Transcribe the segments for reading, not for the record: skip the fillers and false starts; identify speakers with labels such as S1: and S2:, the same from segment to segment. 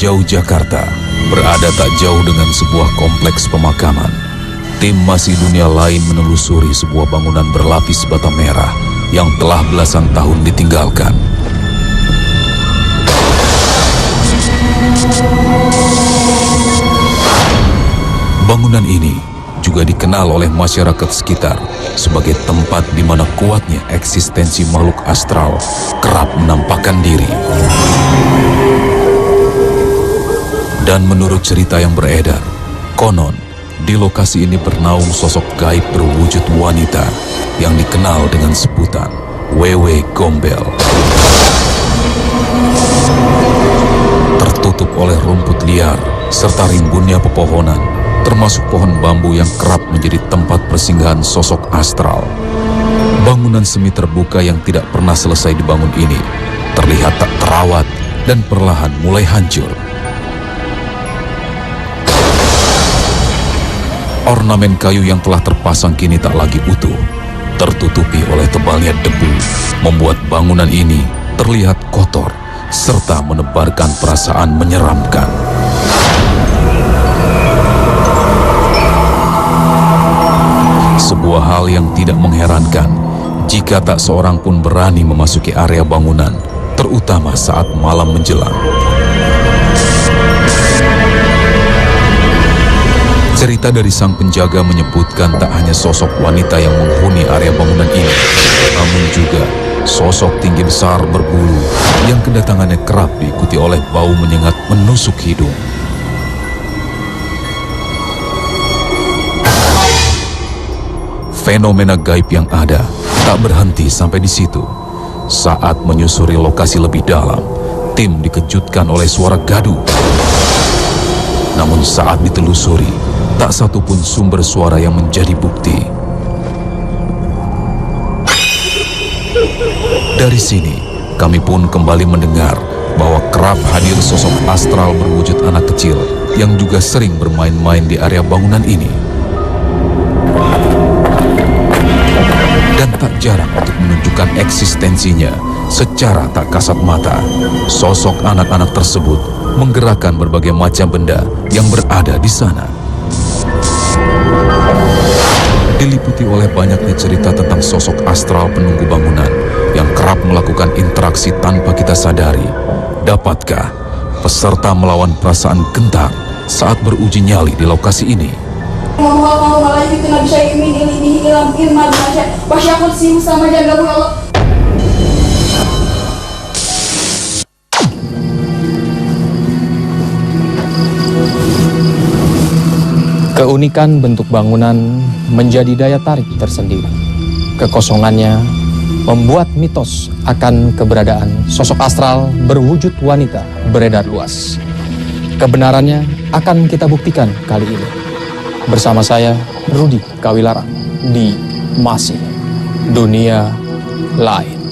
S1: jauh Jakarta, berada tak jauh dengan sebuah kompleks pemakaman. Tim Masih Dunia Lain menelusuri sebuah bangunan berlapis bata merah yang telah belasan tahun ditinggalkan. Bangunan ini juga dikenal oleh masyarakat sekitar sebagai tempat di mana kuatnya eksistensi makhluk astral kerap menampakkan diri. Dan menurut cerita yang beredar, konon di lokasi ini bernaung sosok gaib berwujud wanita yang dikenal dengan sebutan Wewe Gombel. Tertutup oleh rumput liar serta rimbunnya pepohonan, termasuk pohon bambu yang kerap menjadi tempat persinggahan sosok astral. Bangunan semi terbuka yang tidak pernah selesai dibangun ini terlihat tak terawat dan perlahan mulai hancur. Ornamen kayu yang telah terpasang kini tak lagi utuh, tertutupi oleh tebalnya debu, membuat bangunan ini terlihat kotor serta menebarkan perasaan menyeramkan. Sebuah hal yang tidak mengherankan jika tak seorang pun berani memasuki area bangunan, terutama saat malam menjelang. Cerita dari sang penjaga menyebutkan tak hanya sosok wanita yang menghuni area bangunan ini, namun juga sosok tinggi besar berbulu yang kedatangannya kerap diikuti oleh bau menyengat menusuk hidung. Fenomena gaib yang ada tak berhenti sampai di situ. Saat menyusuri lokasi lebih dalam, tim dikejutkan oleh suara gaduh. Namun saat ditelusuri, tak satu pun sumber suara yang menjadi bukti. Dari sini, kami pun kembali mendengar bahwa kerap hadir sosok astral berwujud anak kecil yang juga sering bermain-main di area bangunan ini. Dan tak jarang untuk menunjukkan eksistensinya secara tak kasat mata. Sosok anak-anak tersebut menggerakkan berbagai macam benda yang berada di sana. Diliputi oleh banyaknya cerita tentang sosok astral penunggu bangunan yang kerap melakukan interaksi tanpa kita sadari. Dapatkah peserta melawan perasaan gentar saat beruji nyali di lokasi ini?
S2: Keunikan bentuk bangunan menjadi daya tarik tersendiri. Kekosongannya membuat mitos akan keberadaan sosok astral berwujud wanita beredar luas. Kebenarannya akan kita buktikan kali ini. Bersama saya, Rudi Kawilarang, di Masih Dunia Lain.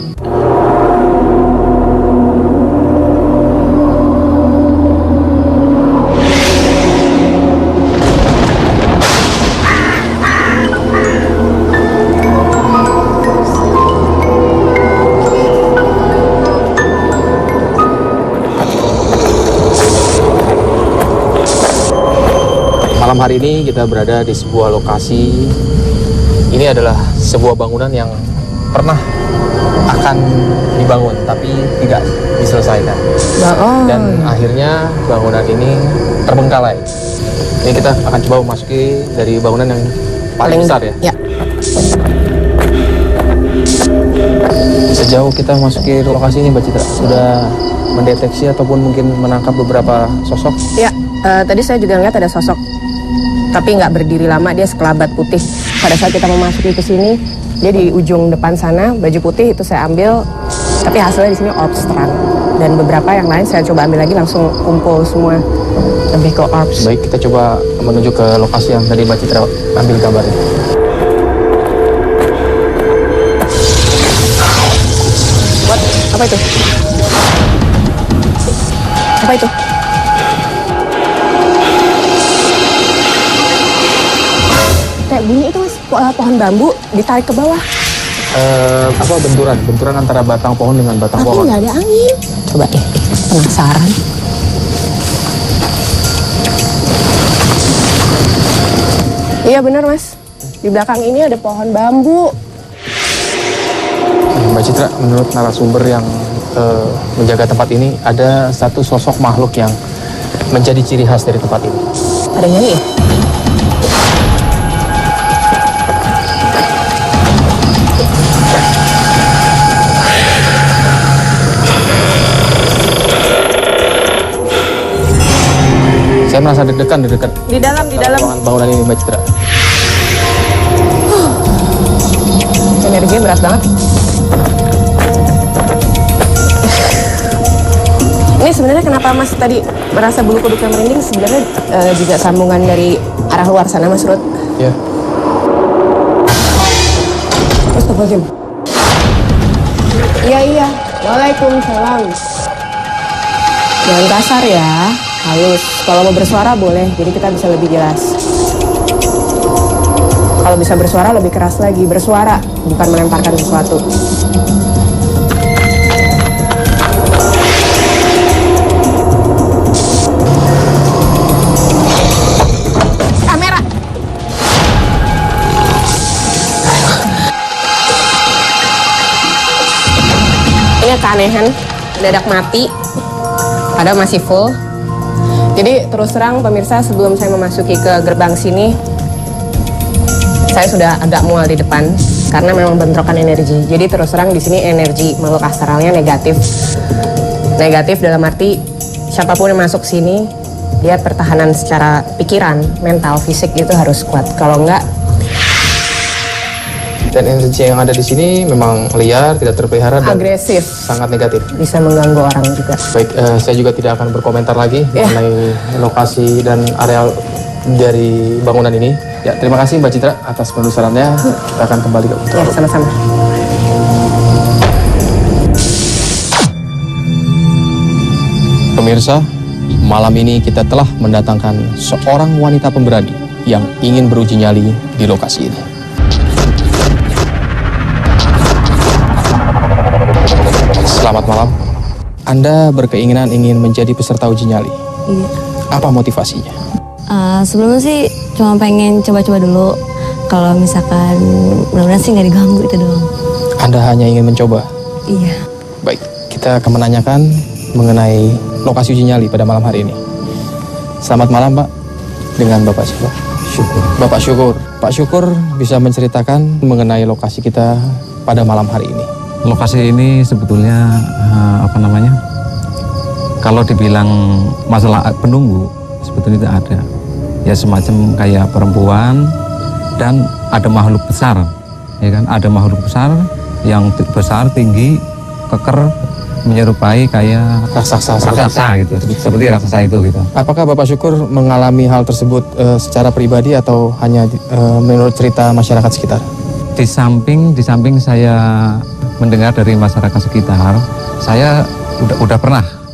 S2: Malam hari ini kita berada di sebuah lokasi. Ini adalah sebuah bangunan yang pernah akan dibangun tapi tidak diselesaikan. Dan akhirnya bangunan ini terbengkalai. Ini kita akan coba memasuki dari bangunan yang paling besar ya. Sejauh kita memasuki lokasi ini, Mbak Citra, sudah mendeteksi ataupun mungkin menangkap beberapa sosok?
S3: Ya, tadi saya juga lihat ada sosok, tapi nggak berdiri lama, dia sekelabat putih. Pada saat kita memasuki ke sini, dia di ujung depan sana, baju putih itu saya ambil, tapi hasilnya di sini orbs terang. Dan beberapa yang lain saya coba ambil lagi, langsung kumpul semua, lebih ke orbs.
S2: Baik, kita coba menuju ke lokasi yang tadi Mbak Citra ambil gambarnya.
S3: Apa itu? Apa itu? Kayak bunyi itu, Mas, pohon bambu ditarik ke bawah.
S2: Benturan antara batang pohon dengan batang pohon.
S3: Tapi nggak ada angin. Coba deh, penasaran. Iya benar Mas, di belakang ini ada pohon bambu.
S2: Mbak Citra, menurut narasumber yang menjaga tempat ini, ada satu sosok makhluk yang menjadi ciri khas dari tempat ini.
S3: Ada nyanyi ya?
S2: Saya merasa deg-degan.
S3: Di dalam.
S2: Bangunan ini, Mbak Citra.
S3: Energinya berat banget. Ini sebenarnya kenapa Mas tadi merasa bulu kuduknya merinding? Sebenarnya juga sambungan dari arah luar sana, Mas Ruth.
S2: Iya.
S3: Astagfirullahaladzim. Iya. Waalaikumsalam. Jangan kasar ya, halus. Kalau mau bersuara boleh, jadi kita bisa lebih jelas. Kalau bisa bersuara lebih keras lagi. Bersuara, bukan melemparkan sesuatu. Kamera. Ini keanehan, mendadak mati, padahal masih full. Jadi terus terang pemirsa, sebelum saya memasuki ke gerbang sini, saya sudah agak mual di depan karena memang bentrokan energi. Jadi terus terang di sini energi makhluk astralnya negatif. Negatif dalam arti siapapun yang masuk sini, dia pertahanan secara pikiran, mental, fisik itu harus kuat. Kalau enggak,
S2: Dan energi yang ada di sini memang liar, tidak terpelihara dan
S3: agresif,
S2: sangat negatif.
S3: bisa mengganggu orang juga.
S2: Baik, saya juga tidak akan berkomentar lagi mengenai lokasi dan areal dari bangunan ini. Ya, terima kasih Mbak Citra atas penelusurannya. Kita akan kembali ke
S3: Ya, sama-sama.
S2: Pemirsa, malam ini kita telah mendatangkan seorang wanita pemberani yang ingin beruji nyali di lokasi ini. Selamat malam. Anda berkeinginan ingin menjadi peserta uji nyali.
S4: Iya.
S2: Apa motivasinya?
S4: Sebelumnya sih cuma pengen coba-coba dulu. Kalau misalkan mudah-mudahan sih nggak diganggu itu doang.
S2: Anda hanya ingin mencoba.
S4: Iya.
S2: Baik, kita akan menanyakan mengenai lokasi uji nyali pada malam hari ini. Selamat malam, Pak. Dengan Bapak siapa? Syukur. Bapak Syukur. Pak Syukur bisa menceritakan mengenai lokasi kita pada malam hari ini.
S5: Lokasi ini sebetulnya kalau dibilang masalah penunggu sebetulnya tidak ada. Ya semacam kayak perempuan dan ada makhluk besar, ya kan? Ada makhluk besar yang besar, tinggi, keker, menyerupai kayak
S2: Raksasa.
S5: gitu, seperti raksasa itu gitu.
S2: Apakah Bapak Syukur mengalami hal tersebut secara pribadi atau hanya menurut cerita masyarakat sekitar?
S5: Di samping saya mendengar dari masyarakat sekitar, saya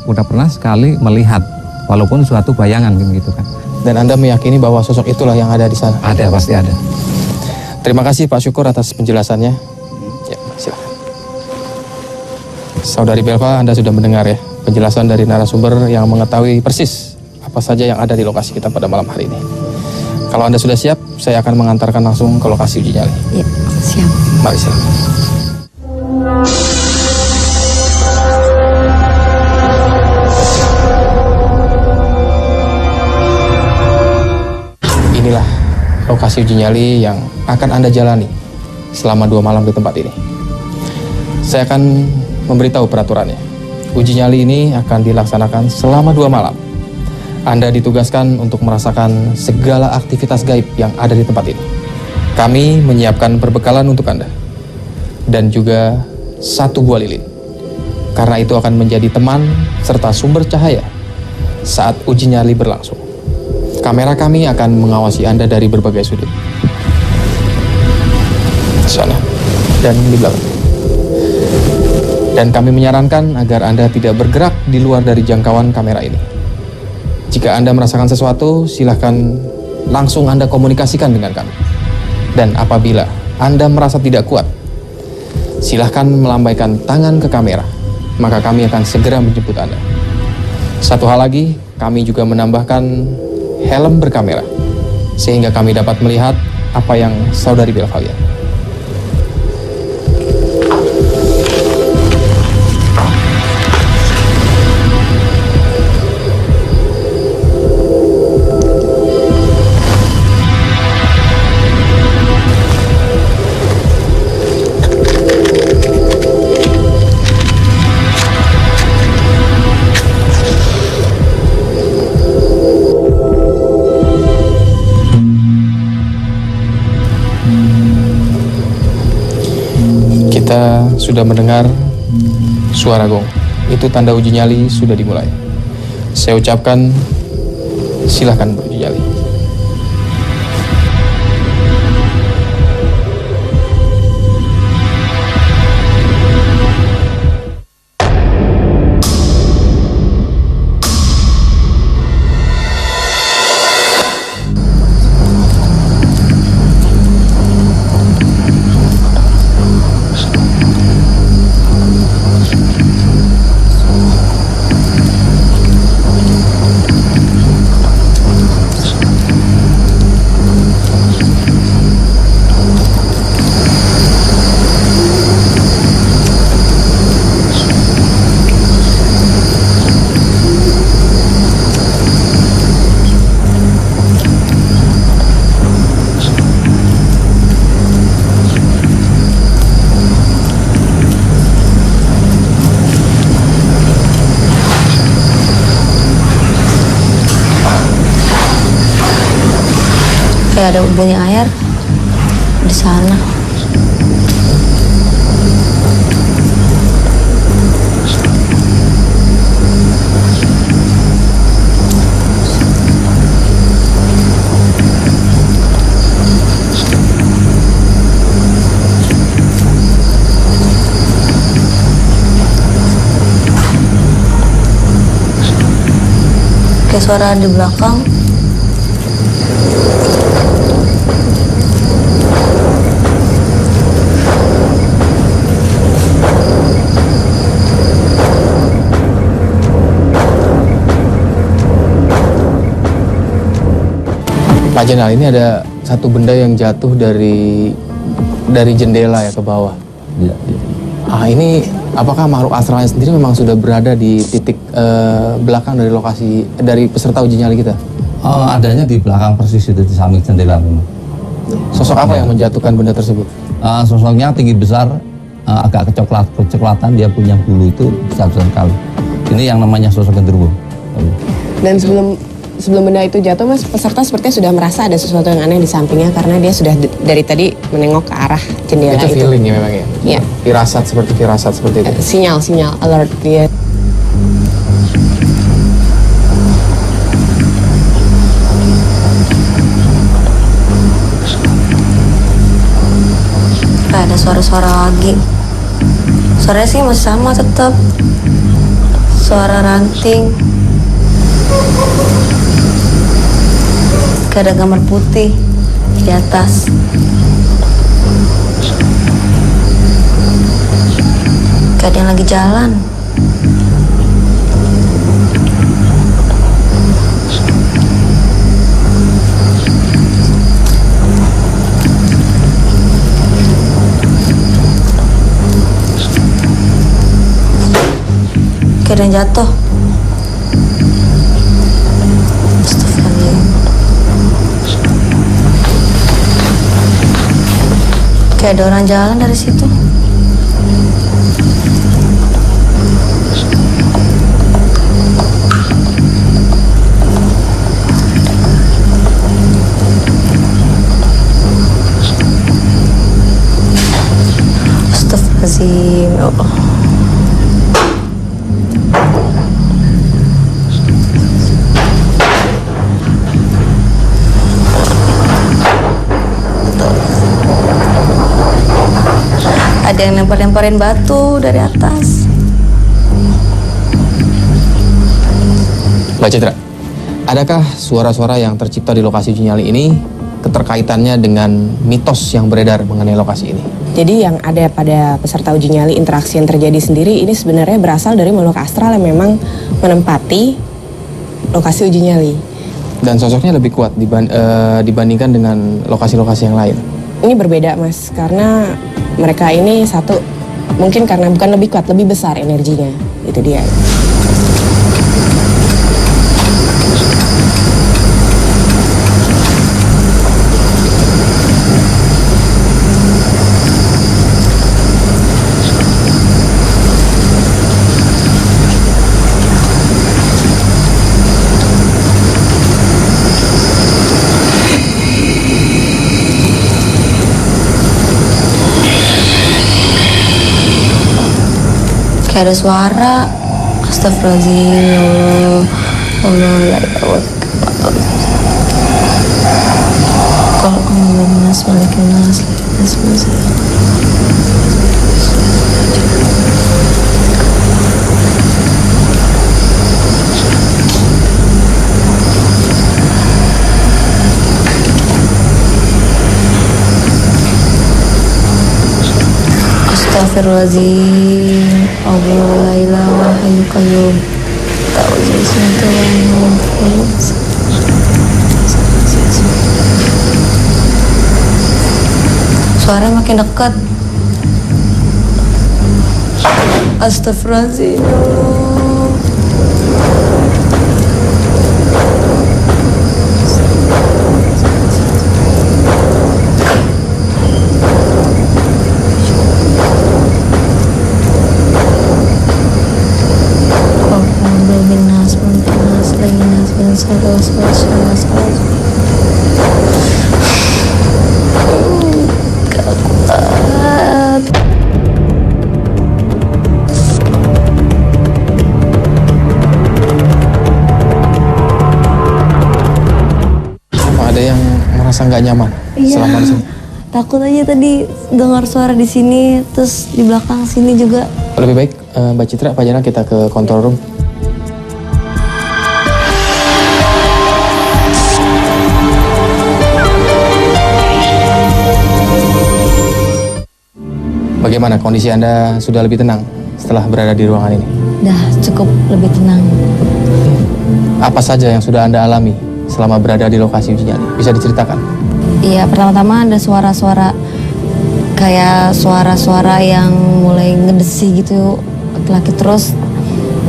S5: udah pernah sekali melihat, walaupun suatu bayangan gitu kan.
S2: Dan Anda meyakini bahwa sosok itulah yang ada di sana?
S5: Ada, pasti ada.
S2: Terima kasih Pak Syukur atas penjelasannya. Ya, silakan. Saudari Belva, Anda sudah mendengar ya penjelasan dari narasumber yang mengetahui persis apa saja yang ada di lokasi kita pada malam hari ini. Kalau Anda sudah siap, saya akan mengantarkan langsung ke lokasi uji nyali.
S4: Iya, siap.
S2: Mari silakan. Inilah lokasi uji nyali yang akan Anda jalani selama 2 malam di tempat ini. Saya akan memberitahu peraturannya. Uji nyali ini akan dilaksanakan selama 2 malam. Anda ditugaskan untuk merasakan segala aktivitas gaib yang ada di tempat ini. Kami menyiapkan perbekalan untuk Anda. Dan juga 1 buah lilin. Karena itu akan menjadi teman serta sumber cahaya saat uji nyali berlangsung. Kamera kami akan mengawasi Anda dari berbagai sudut. Di sana dan di belakang. Dan kami menyarankan agar Anda tidak bergerak di luar dari jangkauan kamera ini. Jika Anda merasakan sesuatu, silahkan langsung Anda komunikasikan dengan kami. Dan apabila Anda merasa tidak kuat, silahkan melambaikan tangan ke kamera, maka kami akan segera menjemput Anda. Satu hal lagi, kami juga menambahkan helm berkamera, sehingga kami dapat melihat apa yang saudari Bella lihat. Kita sudah mendengar suara gong. Itu tanda uji nyali sudah dimulai. Saya ucapkan silakan beruji nyali.
S4: Kayak ada bunyi air di sana. Kayak suara di belakang.
S2: Pak Jenderal, ini ada satu benda yang jatuh dari jendela ya ke bawah.
S6: Ya.
S2: Ini apakah makhluk astralnya sendiri memang sudah berada di titik belakang dari lokasi dari peserta uji nyali kita?
S6: Adanya di belakang persis itu di samping jendela memang.
S2: Sosok apa yang menjatuhkan benda tersebut?
S6: Sosoknya tinggi besar, agak kecoklatan, dia punya bulu itu besar sekali. Ini yang namanya sosok genderuwo.
S3: Dan sebelum benda itu jatuh, Mas, peserta sepertinya sudah merasa ada sesuatu yang aneh di sampingnya karena dia sudah dari tadi menengok ke arah jendela itu.
S2: Itu feeling ya memang ya?
S3: Iya.
S2: Firasat seperti itu?
S3: Sinyal alert dia.
S4: Kayak ada suara-suara lagi. Suaranya sih masih sama tetap. Suara ranting. Kayak ada gambar putih di atas. Kayak ada yang lagi jalan. Kayak ada yang jatuh. Kayak ada orang jalan dari situ. Astagfirullahaladzim, ya Allah. Ada yang lempar-lemparin batu dari atas.
S2: Mbak Citra, adakah suara-suara yang tercipta di lokasi uji nyali ini keterkaitannya dengan mitos yang beredar mengenai lokasi ini?
S3: Jadi yang ada pada peserta uji nyali, interaksi yang terjadi sendiri ini sebenarnya berasal dari makhluk astral yang memang menempati lokasi uji nyali.
S2: Dan sosoknya lebih kuat dibandingkan dengan lokasi-lokasi yang lain.
S3: Ini berbeda Mas, karena mereka ini satu, mungkin karena bukan lebih kuat, lebih besar energinya. Itu dia.
S4: Kayak ada suara. Astagfirullahaladzim, ya Allah, kalau nas balikin nas. Astagfirullahaladzim, Allah la ilaha hayyul qayyum. Ta'awuzu bismillahirrahmanirrahim. Suara makin dekat. Astagfirullahaladzim.
S2: Ada yang merasa nggak nyaman selama di sini?
S4: Takut aja tadi dengar suara di sini, terus di belakang sini juga.
S2: Lebih baik Mbak Citra, Pak Jana kita ke control room. Bagaimana kondisi Anda sudah lebih tenang setelah berada di ruangan ini?
S4: Udah cukup lebih tenang.
S2: Apa saja yang sudah Anda alami selama berada di lokasi uji nyali? Bisa diceritakan?
S4: Iya, pertama-tama ada suara-suara kayak suara-suara yang mulai ngedesi gitu laki-laki, terus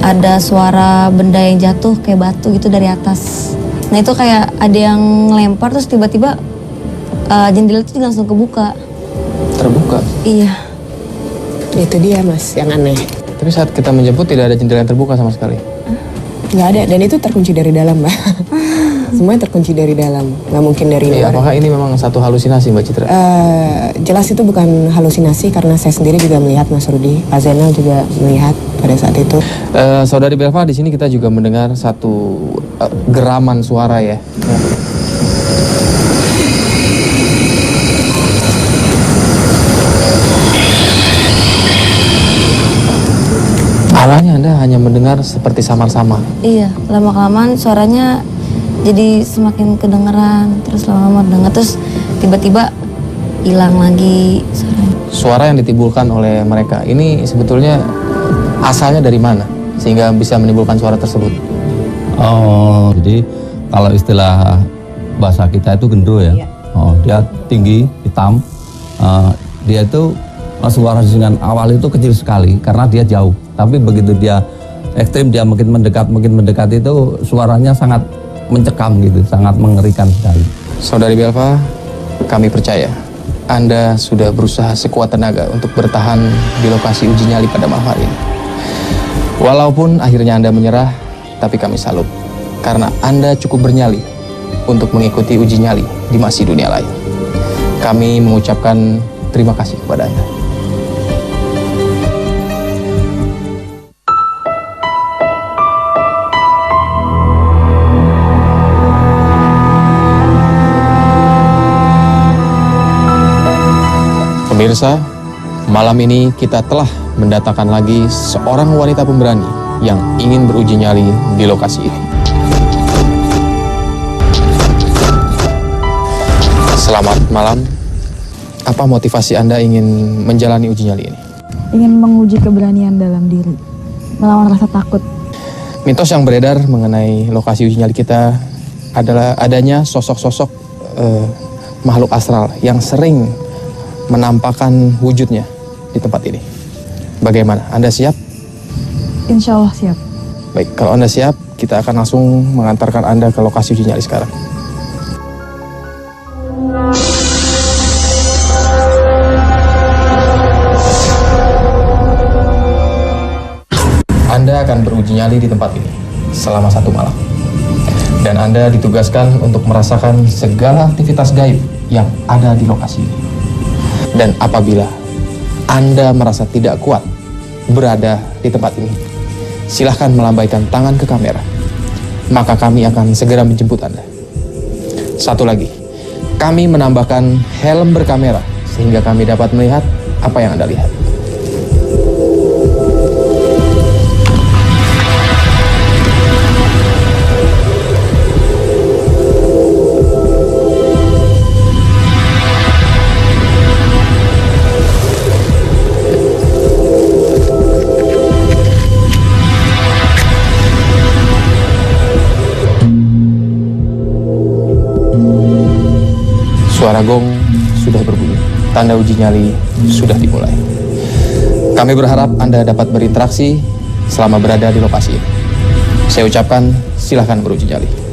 S4: ada suara benda yang jatuh kayak batu gitu dari atas. Nah itu kayak ada yang ngelempar terus tiba-tiba jendela itu langsung kebuka.
S2: Terbuka?
S4: Iya.
S3: Itu dia Mas, yang aneh.
S2: Tapi saat kita menjemput tidak ada jendela yang terbuka sama sekali?
S3: Nggak ada, dan itu terkunci dari dalam Mbak. Semuanya terkunci dari dalam, nggak mungkin dari luar.
S2: Apakah ini memang satu halusinasi Mbak Citra?
S3: Jelas itu bukan halusinasi karena saya sendiri juga melihat Mas Rudi, Pak Zainal juga melihat pada saat itu.
S2: Saudari Belva, di sini kita juga mendengar satu geraman suara ya. Awalnya Anda hanya mendengar seperti samar-samar.
S4: Iya, lama-kelamaan suaranya jadi semakin kedengeran, terus lama-lama dengar, terus tiba-tiba hilang lagi suaranya.
S2: Suara yang ditimbulkan oleh mereka ini sebetulnya asalnya dari mana sehingga bisa menimbulkan suara tersebut?
S6: Oh, jadi kalau istilah bahasa kita itu gendro ya. Oh, dia tinggi, hitam. Dia itu suara sisingan awal itu kecil sekali karena dia jauh. Tapi begitu dia ekstrim, dia makin mendekat itu suaranya sangat mencekam gitu, sangat mengerikan sekali.
S2: Saudari Belva, kami percaya Anda sudah berusaha sekuat tenaga untuk bertahan di lokasi uji nyali pada malam hari ini. Walaupun akhirnya Anda menyerah, tapi kami salut karena Anda cukup bernyali untuk mengikuti uji nyali di masih dunia lain. Kami mengucapkan terima kasih kepada Anda. Pemirsa, malam ini kita telah mendatangkan lagi seorang wanita pemberani yang ingin beruji nyali di lokasi ini. Selamat malam. Apa motivasi Anda ingin menjalani uji nyali ini?
S7: Ingin menguji keberanian dalam diri, melawan rasa takut.
S2: Mitos yang beredar mengenai lokasi uji nyali kita adalah adanya sosok-sosok makhluk astral yang sering menampakkan wujudnya di tempat ini. Bagaimana? Anda siap?
S7: Insya Allah siap.
S2: Baik, kalau Anda siap, kita akan langsung mengantarkan Anda ke lokasi uji nyali sekarang. Anda akan beruji nyali di tempat ini selama 1 malam. Dan Anda ditugaskan untuk merasakan segala aktivitas gaib yang ada di lokasi ini. Dan apabila Anda merasa tidak kuat berada di tempat ini, silahkan melambaikan tangan ke kamera. Maka kami akan segera menjemput Anda. Satu lagi, kami menambahkan helm berkamera sehingga kami dapat melihat apa yang Anda lihat. Suara gong sudah berbunyi, tanda uji nyali sudah dimulai. Kami berharap Anda dapat berinteraksi selama berada di lokasi ini. Saya ucapkan silahkan beruji nyali.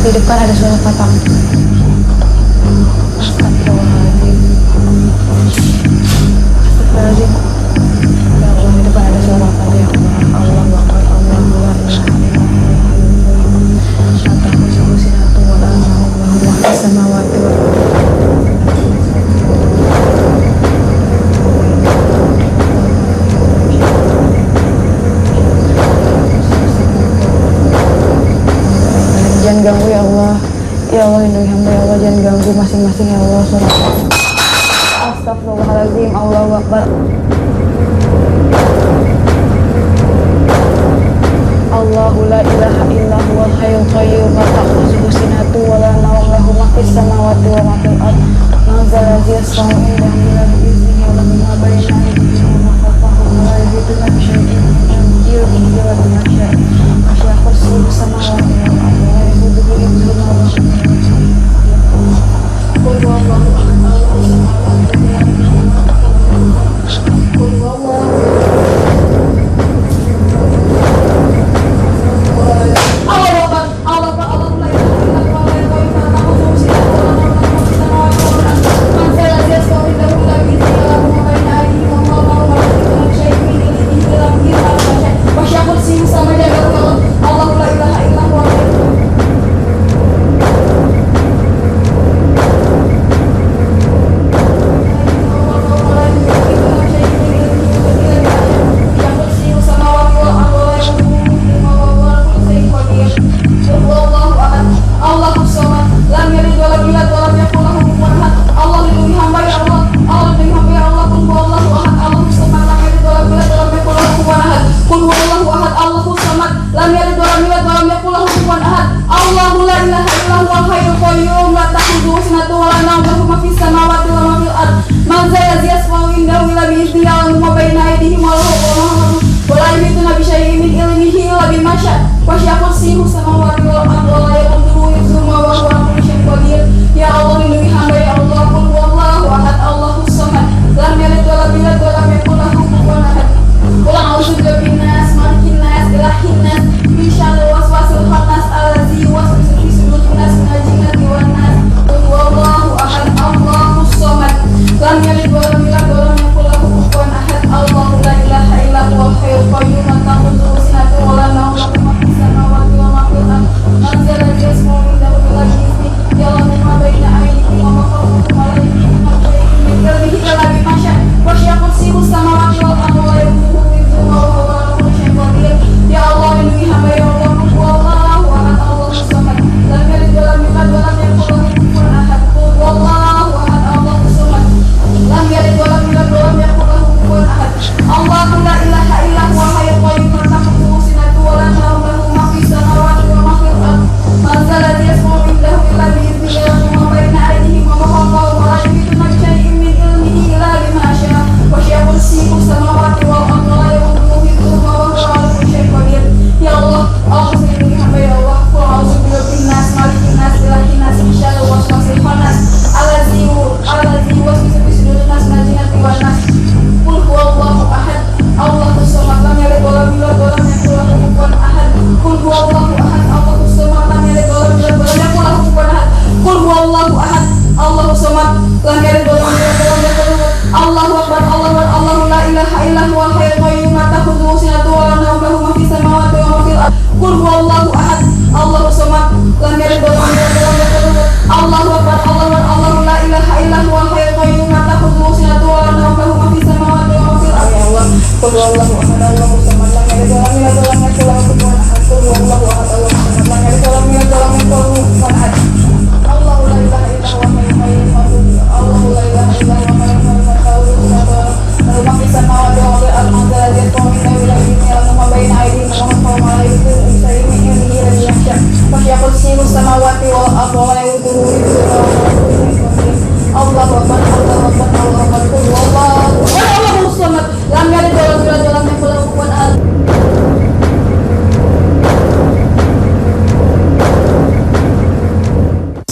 S7: Di depan ada suara patang. Astagfirullahaladzim. Astagfirullahaladzim. Ya Allah, di depan ada suara apa ya Allah? Allah Akbar, Allah la ilaha illallah. Ataku subusinatu wa la ma'allahu wa samawati wa jangan ganggu ya Allah. Ya Allah, lindungi hamba ya Allah, jangan ganggu masing-masing ya Allah. Astagfirullahaladzim. Allahu Akbar. Allahu la ilaha illa huwal hayyul qayyum la ta'khudhuhu sinatun wa la nawm lahu ma fis samawati wa ma fil ard. Nazala yasma'u indahu illa bi'iznihi wa lahu ma bayna aydihim wa ma khalfahum wa la yuhituna bi syai'in min ilmihi illa bima syaa'. Wasi'a kursiyyuhu samawati wal ard.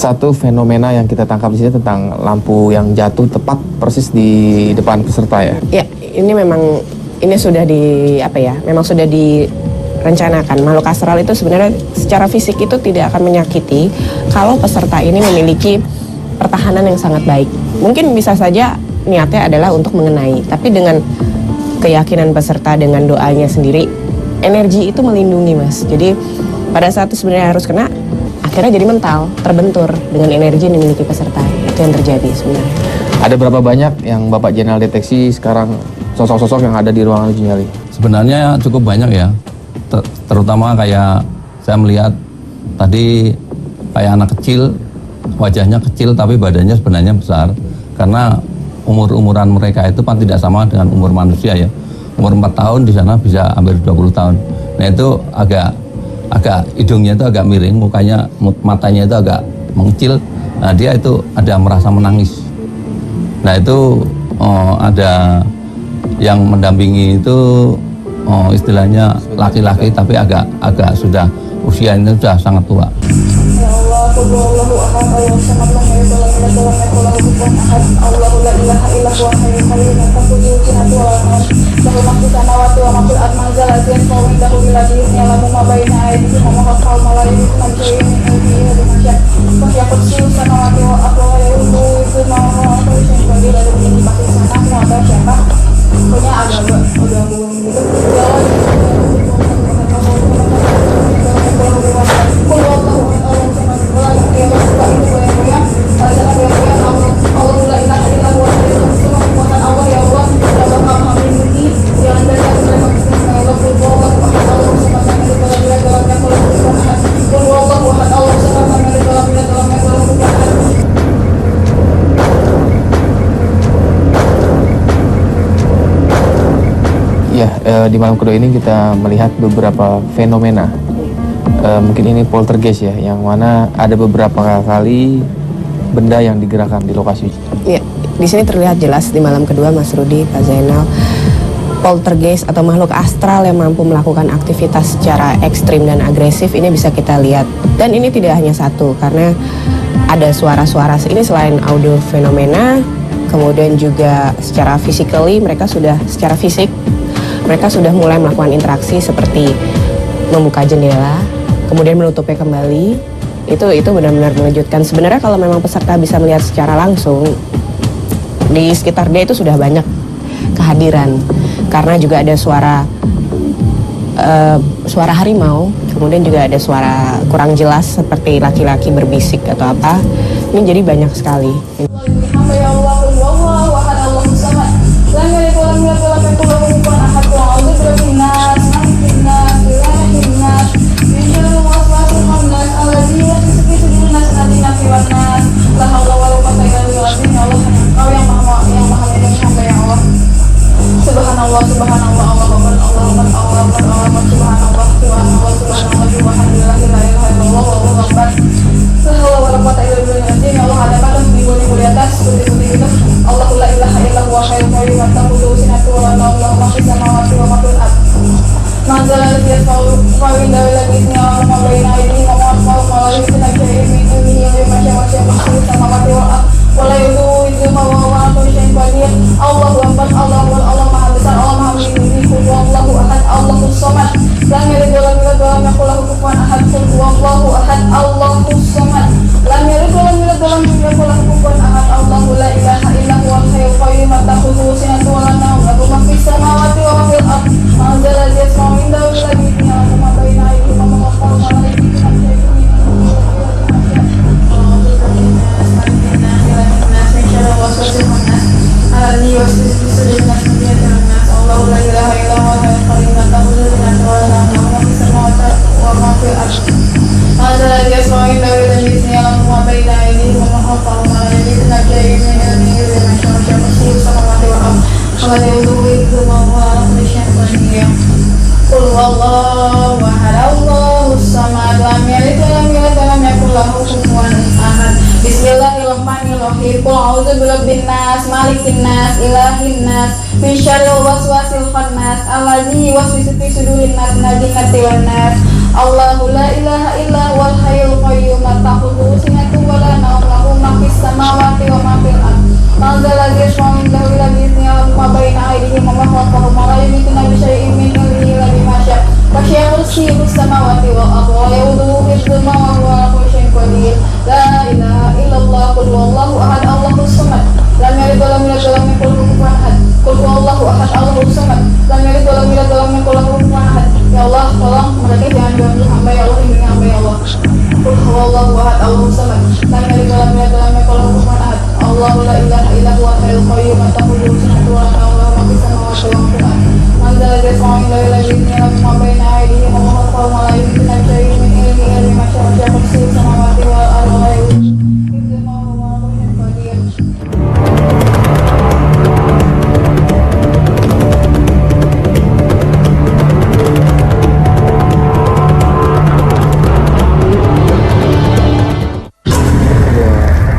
S2: satu fenomena yang kita tangkap di sini tentang lampu yang jatuh tepat persis di depan peserta ya.
S3: Ya, ini memang sudah memang sudah direncanakan. Makhluk astral itu sebenarnya secara fisik itu tidak akan menyakiti kalau peserta ini memiliki pertahanan yang sangat baik. Mungkin bisa saja niatnya adalah untuk mengenai, tapi dengan keyakinan peserta, dengan doanya sendiri, energi itu melindungi, Mas. Jadi pada saat itu sebenarnya harus kena, akhirnya jadi mental, terbentur dengan energi yang dimiliki peserta. Itu yang terjadi sebenarnya.
S2: Ada berapa banyak yang Bapak Jenderal deteksi sekarang sosok-sosok yang ada di ruangan uji nyali?
S6: Sebenarnya cukup banyak ya, terutama kayak saya melihat tadi kayak anak kecil, wajahnya kecil tapi badannya sebenarnya besar, karena umuran mereka itu kan tidak sama dengan umur manusia ya. Umur 4 tahun di sana bisa hampir 20 tahun. Nah itu agak hidungnya itu agak miring, matanya itu agak mengecil. Nah dia itu ada merasa menangis. Nah itu ada yang mendampingi itu istilahnya laki-laki tapi agak sudah usianya sudah sangat tua.
S7: Ya Allah, Allahu ahad, Allahu samad, lam yalid walam yulad walam yakul lahu kufuwan ahad. Allahu la ilaha illa huwa hayyul qayyum la ta'khudhuhu sinatun wa la nawm. Lahu ma fis samawati wa ma fil ardi, man zal ladzi yashfa'u indahu illa bi'idznihi, ya'lamu ma baina aydihim wa ma khalfahum wa la yuhituna bi shay'in min ilmihi illa bima syaa'. Wasi'a kursiyuhu samawati wal ardi wa la yahuduhu hifdhuhuma wa huwa 'ala kulli shay'in qadir. Lalu ini pakai sana mau ada siapa? Pokoknya agak udah gitu. Ya
S2: di malam kedua ini kita melihat beberapa fenomena. Mungkin ini poltergeist ya, yang mana ada beberapa kali benda yang digerakkan di lokasi.
S3: Ya, di sini terlihat jelas di malam kedua, Mas Rudi, Pak Zainal, poltergeist atau makhluk astral yang mampu melakukan aktivitas secara ekstrim dan agresif ini bisa kita lihat. Dan ini tidak hanya satu, karena ada suara-suara ini selain audio fenomena, kemudian juga secara physically mereka sudah mulai melakukan interaksi seperti membuka jendela, kemudian menutupnya kembali. Itu benar-benar mengejutkan. Sebenarnya kalau memang peserta bisa melihat secara langsung, di sekitar dia itu sudah banyak kehadiran. Karena juga ada suara harimau, kemudian juga ada suara kurang jelas seperti laki-laki berbisik atau apa. Ini jadi banyak sekali.
S7: Subhanallah, subhanallah, Allahumma subhanallah, subhanallah, subhanallah, la ilaha illallah, wallahu akbar. La haula wala quwwata illa billah. Ya Allah, ada pada minggu-minggu di atas putih-putih itu. Allahu la ilaha illa huwa hayyul qayyum la ta'khudhuhu sinatun wa la nawm, lahu ma fis samawati wa ma fil ardh. Man zala ladzi yashfa'u indahu illa bi'idznihi, ya'lamu ma baina aydihim wa ma khalfahum wa la yuhituna bi shay'in min ilmihi illa bima syaa'. Wasi'a kursiyuhu samawati wal ardh wa la yahuduhu hifdhuhuma wa huwa 'ala kulli shay'in qadir. Allahu akbar, Allahu akbar, Allah Maha Besar, Allah Maha Melindungi. Qul huwallahu ahad, Allahus samad, lam yalid walam yulad walam yakul lahu kufuwan ahad. Qul huwallahu ahad, Allahus samad, lam yalid walam yulad walam yakul lahu kufuwan ahad. Allahu la ilaha illa huwal hayyul qayyum la ta'khudhuhu sinatun wa la nawm, lahu ma fis samawati wa ma fil ardh. Man zala ladzi yashfa'u indahu illa bi'idznihi, ya'lamu ma baina aydihim wa ma khalfahum wa la yuhituna bi shay'in min Allahu la ilaha illa huwa hayyul qayyum la ta'khudhuhu sinatun wa la nawm, lahu ma fis samawati wa ma fil ardh. Man zala ladzi yashfa'u indahu illa bi'idznihi, ya'lamu ma baina aydihim wa ma khalfahum wa la yuhituna bi shay'in min ilmihi illa bima syaa'. Wasi'a kursiyuhu samawati wal ardh wa la yahuduhu hifdhuhuma wa huwa 'ala kulli shay'in qadir. Qul huwallahu ahad, Allahus samad, lam yalid walam yulad walam yakul lahu kufuwan ahad. Bismillahirrahmanirrahim. Qul a'udzu birabbin nas, malikin nas, ilahin nas, min syarril waswasil khannas, allazi yuwaswisu fi sudurin nas, minal jinnati wan nas. Allahu la ilaha illa huwal hayyul qayyum la ta'khudhuhu sinatun wa la fis samawati wal ardi wa la yahuduhu hifdzuhuma wa huwa ala kulli syai'in qadir. La ilaha illallah qul huwallahu ahad Allahus samad lam yalid wa lam yulad wa lam yakul lahu kufuwan ahad. Qul huwallahu ahad Allahus samad lam yalid wa lam yulad wa lam yakul lahu kufuwan ahad. Ya Allah, tolong mereka jangan ganggu hamba ya Allah, lindungi hamba ya Allah. Qul huwallahu ahad Allahus samad lam yalid wa lam yulad wa lam yakul lahu kufuwan ahad. Allahu la ilaha illa huwal hayyul qayyum la ta'khudhuhu sinatun wa la nawm lahu ma fis samawati wa ma fil ardi. Man dzal ladzi yashfa'u 'indahu illa bi'idznihi ya'lamu ma baina aydihim wa ma khalfahum wa la yuhituna bi shay'in min ilmihi illa bima sha'a. Wasi'a kursiyyuhu samawati wal ardi wa la yahuduhu hifdzuhuma wa huwa 'ala kulli syai'in qadir.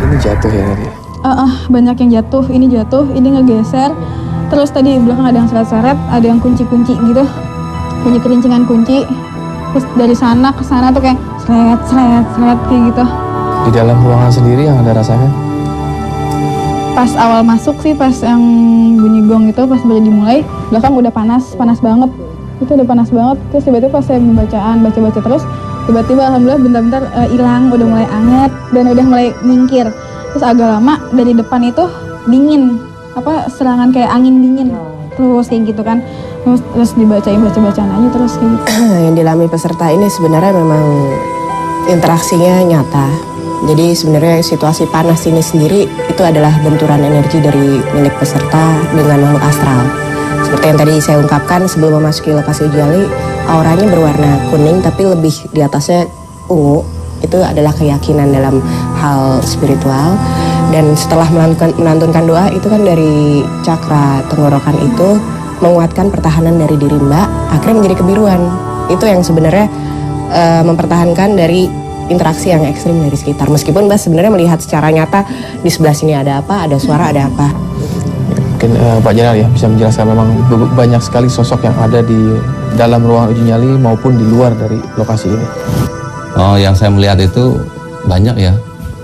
S2: Ini jatuh ya tadi.
S8: Banyak yang jatuh, ini ngegeser. Terus tadi di belakang ada yang seret-seret, ada yang kunci-kunci gitu. Punya kelincingan kunci. Terus dari sana ke sana tuh kayak seret kayak gitu.
S2: Di dalam ruangan sendiri yang Anda rasakan?
S8: Pas awal masuk sih, pas yang bunyi gong itu, pas baru dimulai, belakang udah panas banget. Itu udah panas banget. Terus tiba-tiba pas saya baca terus, tiba-tiba alhamdulillah bentar-bentar hilang, udah mulai anget dan udah mulai nyingkir. Terus agak lama dari depan itu dingin, serangan kayak angin dingin. Terus kayak gitu kan. Terus bacaan aja terus kayak gitu.
S3: Yang dialami peserta ini sebenarnya memang interaksinya nyata. Jadi sebenarnya situasi panas ini sendiri itu adalah benturan energi dari milik peserta dengan makhluk astral. Seperti yang tadi saya ungkapkan sebelum memasuki lokasi uji nyali, auranya berwarna kuning tapi lebih di atasnya ungu. Itu adalah keyakinan dalam hal spiritual. Dan setelah melantunkan doa itu kan dari cakra tenggorokan itu menguatkan pertahanan dari diri Mbak, akhirnya menjadi kebiruan. Itu yang sebenarnya mempertahankan dari interaksi yang ekstrim dari sekitar. Meskipun Mbak sebenarnya melihat secara nyata di sebelah sini ada apa, ada suara, ada apa.
S2: Mungkin Pak Jenal ya bisa menjelaskan, memang banyak sekali sosok yang ada di dalam ruang uji nyali maupun di luar dari lokasi ini.
S6: Oh, yang saya melihat itu banyak ya.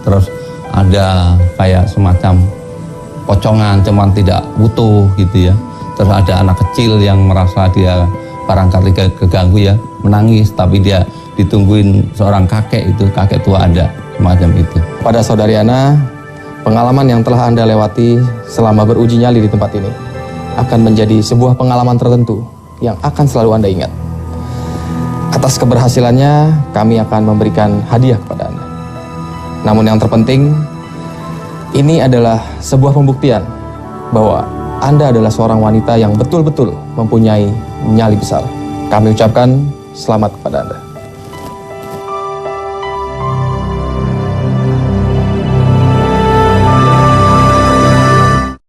S6: Terus ada kayak semacam pocongan, cuman tidak utuh gitu ya. Terus ada anak kecil yang merasa dia barangkali keganggu ya, menangis, tapi dia ditungguin seorang kakek, itu kakek tua ada, semacam itu.
S2: Pada saudari Ana, pengalaman yang telah Anda lewati selama beruji nyali di tempat ini akan menjadi sebuah pengalaman tertentu yang akan selalu Anda ingat. Atas keberhasilannya, kami akan memberikan hadiah kepada Anda. Namun yang terpenting, ini adalah sebuah pembuktian bahwa Anda adalah seorang wanita yang betul-betul mempunyai nyali besar. Kami ucapkan selamat kepada Anda.